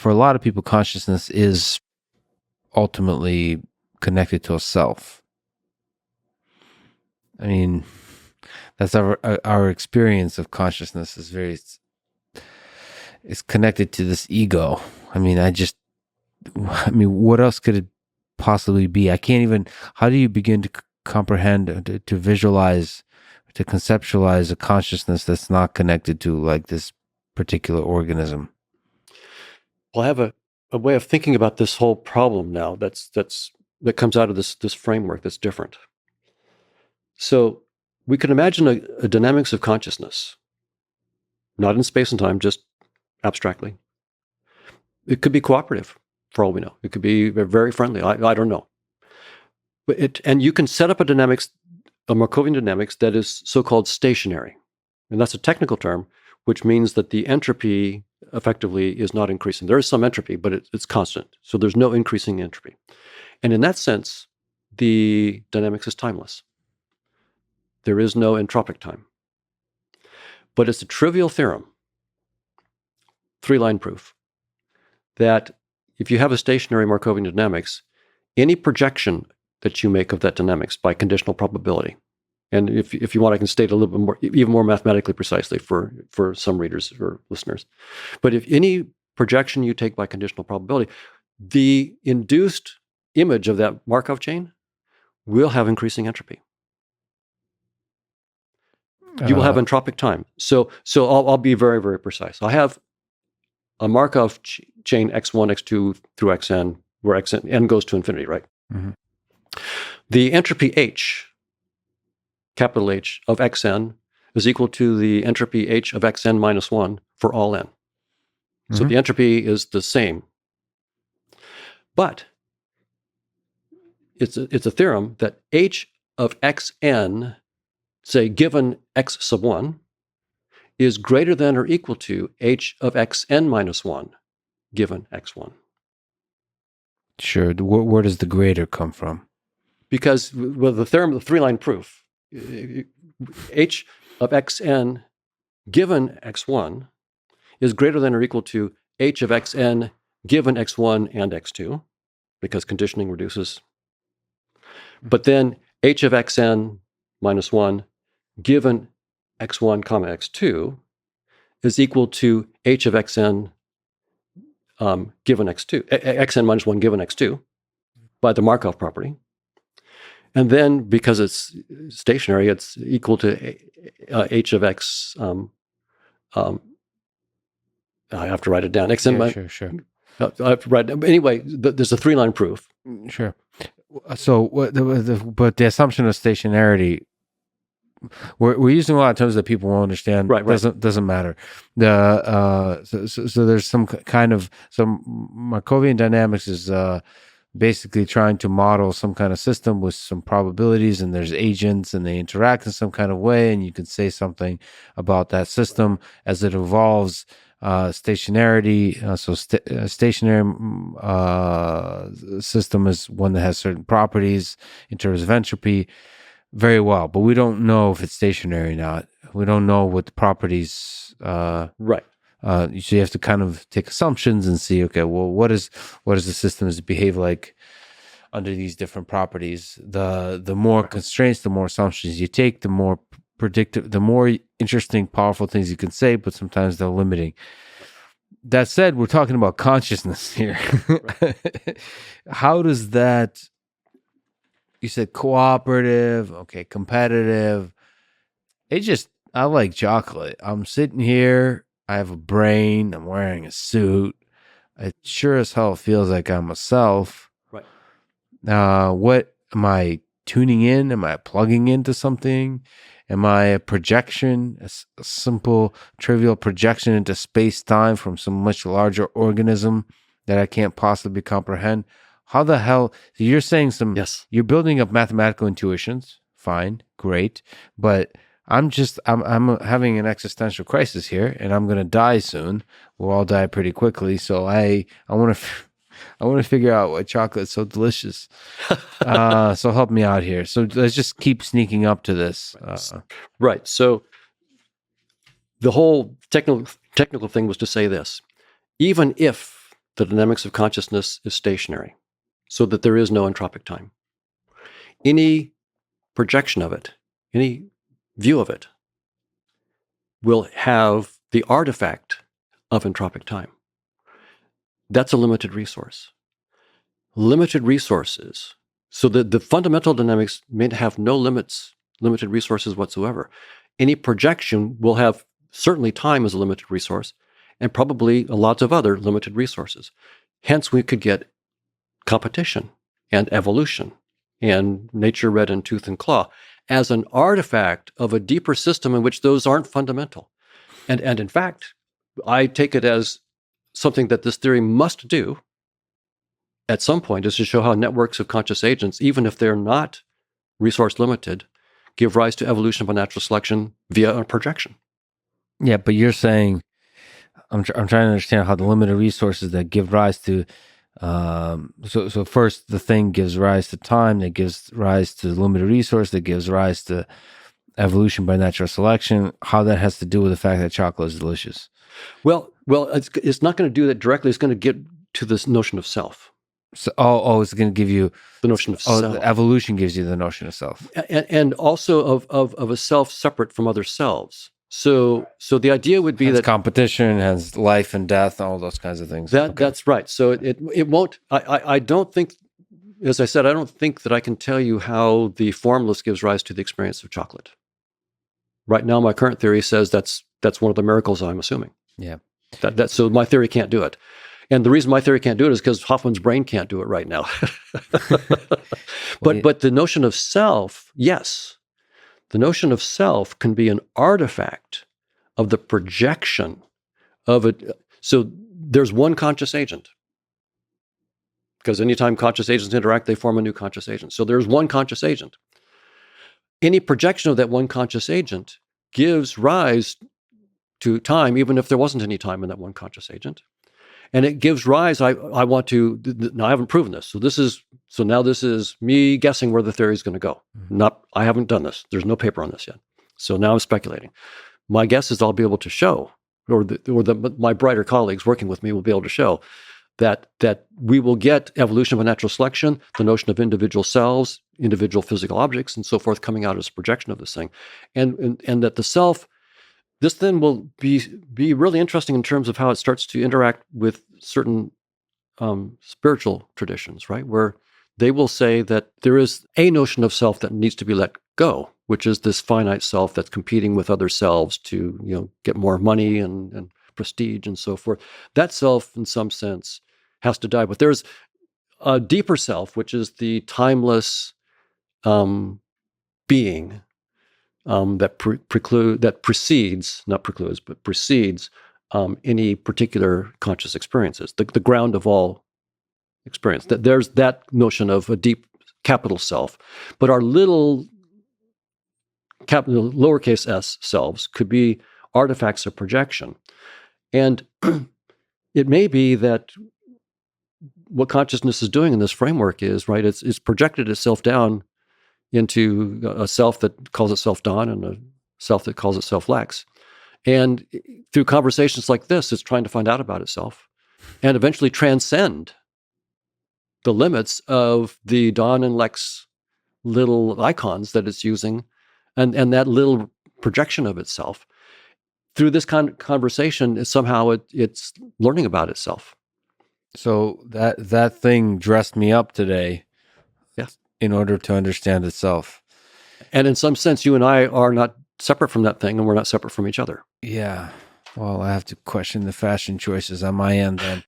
for a lot of people, consciousness is ultimately connected to a self. I mean, that's our experience of consciousness is it's connected to this ego. I mean, what else could it possibly be? I can't even, how do you begin to comprehend, to visualize, to conceptualize a consciousness that's not connected to like this particular organism? Well, I have a way of thinking about this whole problem now that comes out of this framework that's different. So we can imagine a dynamics of consciousness, not in space and time, just abstractly. It could be cooperative, for all we know. It could be very friendly. I don't know. And you can set up a Markovian dynamics that is so-called stationary. And that's a technical term, which means that the entropy effectively is not increasing. There is some entropy, but it's constant. So there's no increasing entropy. And in that sense, the dynamics is timeless. There is no entropic time. But it's a trivial theorem, 3-line proof, that if you have a stationary Markovian dynamics, any projection that you make of that dynamics by conditional probability, and if you want, I can state a little bit more, even more mathematically precisely for some readers or listeners. But if any projection you take by conditional probability, the induced image of that Markov chain will have increasing entropy. You will have entropic time. So I'll be very, very precise. I have a Markov chain x1, x2 through xn, where n goes to infinity, right? Mm-hmm. The entropy H, capital H, of xn is equal to the entropy H of xn minus 1 for all n. Mm-hmm. So the entropy is the same. But it's a theorem that H of xn, say given x sub 1, is greater than or equal to H of xn minus 1 given x1. Sure. Where does the greater come from? Because with the theorem of the 3-line proof, H of xn given x1 is greater than or equal to H of xn given x1 and x2, because conditioning reduces. But then H of xn minus 1 given x1 comma x2 is equal to H of xn given x2, xn minus 1 given x2 by the Markov property. And then because it's stationary, it's equal to H of x, I have to write it down. Xn Sure. I have to write it. Anyway, there's a 3-line proof. Sure. So, but the assumption of stationarity, we're using a lot of terms that people won't understand. Right. Doesn't matter. So there's some Markovian dynamics is basically trying to model some kind of system with some probabilities, and there's agents and they interact in some kind of way, and you can say something about that system as it evolves. Stationarity. Stationary system is one that has certain properties in terms of entropy. Very well, but we don't know if it's stationary or not. We don't know what the properties. Right. So you have to kind of take assumptions and see. Okay, well, what does the systems behave like under these different properties? The more constraints, the more assumptions you take, the more predictive, the more interesting, powerful things you can say, but sometimes they're limiting. That said, we're talking about consciousness here. Right. How does that, you said cooperative, okay, competitive. I like chocolate. I'm sitting here, I have a brain, I'm wearing a suit. It sure as hell feels like I'm myself. Right. What am I tuning in? Am I plugging into something? Am I a projection, a simple, trivial projection into space-time from some much larger organism that I can't possibly comprehend? How the hell? So you're saying yes. You're building up mathematical intuitions. Fine, great. But I'm having an existential crisis here, and I'm going to die soon. We'll all die pretty quickly. So I want to figure out why chocolate's so delicious. So help me out here. So let's just keep sneaking up to this. Right. So the whole technical thing was to say this: even if the dynamics of consciousness is stationary, so that there is no entropic time. Any projection of it, any view of it, will have the artifact of entropic time. That's a limited resource. Limited resources, so that the fundamental dynamics may have no limited resources whatsoever. Any projection will have certainly time as a limited resource, and probably lots of other limited resources. Hence, we could get competition and evolution and nature red in tooth and claw as an artifact of a deeper system in which those aren't fundamental. And in fact, I take it as something that this theory must do at some point, is to show how networks of conscious agents, even if they're not resource limited, give rise to evolution by natural selection via a projection. Yeah, but you're saying, I'm trying to understand how the limited resources that give rise to, so first the thing gives rise to time, that gives rise to the limited resource, that gives rise to evolution by natural selection, how that has to do with the fact that chocolate is delicious. Well, it's not going to do that directly. It's going to get to this notion of self. So, it's going to give you the notion of self. The evolution gives you the notion of self, and also of a self separate from other selves. So the idea would be that competition has life and death, all those kinds of things. That's right. So it won't. I don't think, as I said, I don't think that I can tell you how the formless gives rise to the experience of chocolate. Right now, my current theory says that's one of the miracles I'm assuming. Yeah. So my theory can't do it. And the reason my theory can't do it is because Hoffman's brain can't do it right now. But the notion of self, yes, the notion of self can be an artifact of the projection of it. So there's one conscious agent, because anytime conscious agents interact, they form a new conscious agent. So there's one conscious agent. Any projection of that one conscious agent gives rise to time, even if there wasn't any time in that one conscious agent. And it gives rise, now I haven't proven this. So now this is me guessing where the theory is going to go. Mm-hmm. I haven't done this. There's no paper on this yet. So now I'm speculating. My guess is I'll be able to show, my brighter colleagues working with me will be able to show that we will get evolution by natural selection, the notion of individual cells, individual physical objects, and so forth coming out as a projection of this thing. And that the self, this then will be really interesting in terms of how it starts to interact with certain spiritual traditions, right? Where they will say that there is a notion of self that needs to be let go, which is this finite self that's competing with other selves to, get more money and prestige and so forth. That self, in some sense, has to die. But there's a deeper self, which is the timeless being. That precedes any particular conscious experiences, the ground of all experience. That there's that notion of a deep capital self, but our little capital lowercase s selves could be artifacts of projection, and it may be that what consciousness is doing in this framework is right. It's projected itself down into a self that calls itself Don and a self that calls itself Lex. And through conversations like this, it's trying to find out about itself and eventually transcend the limits of the Don and Lex little icons that it's using and that little projection of itself. Through this conversation, somehow it's learning about itself. So that thing dressed me up today. Yes. In order to understand itself. And in some sense, you and I are not separate from that thing, and we're not separate from each other. Yeah. Well, I have to question the fashion choices on my end then.